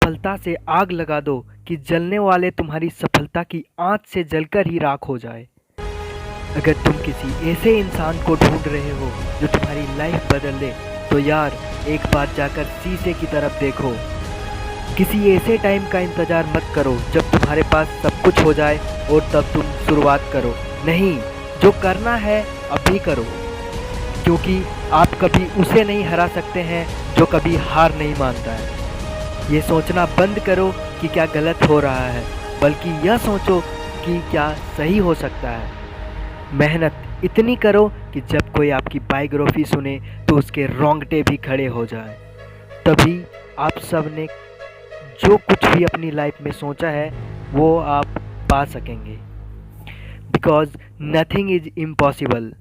सफलता से आग लगा दो कि जलने वाले तुम्हारी सफलता की आँच से जलकर ही राख हो जाए। अगर तुम किसी ऐसे इंसान को ढूंढ रहे हो जो तुम्हारी लाइफ बदल दे, तो यार एक बार जाकर शीशे की तरफ देखो। किसी ऐसे टाइम का इंतज़ार मत करो जब तुम्हारे पास सब कुछ हो जाए और तब तुम शुरुआत करो। नहीं, जो करना है अभी करो, क्योंकि आप कभी उसे नहीं हरा सकते हैं जो कभी हार नहीं मानता है। ये सोचना बंद करो कि क्या गलत हो रहा है, बल्कि यह सोचो कि क्या सही हो सकता है। मेहनत इतनी करो कि जब कोई आपकी बायोग्राफी सुने तो उसके रोंगटे भी खड़े हो जाएं। तभी आप सब ने जो कुछ भी अपनी लाइफ में सोचा है वो आप पा सकेंगे। Because nothing is impossible.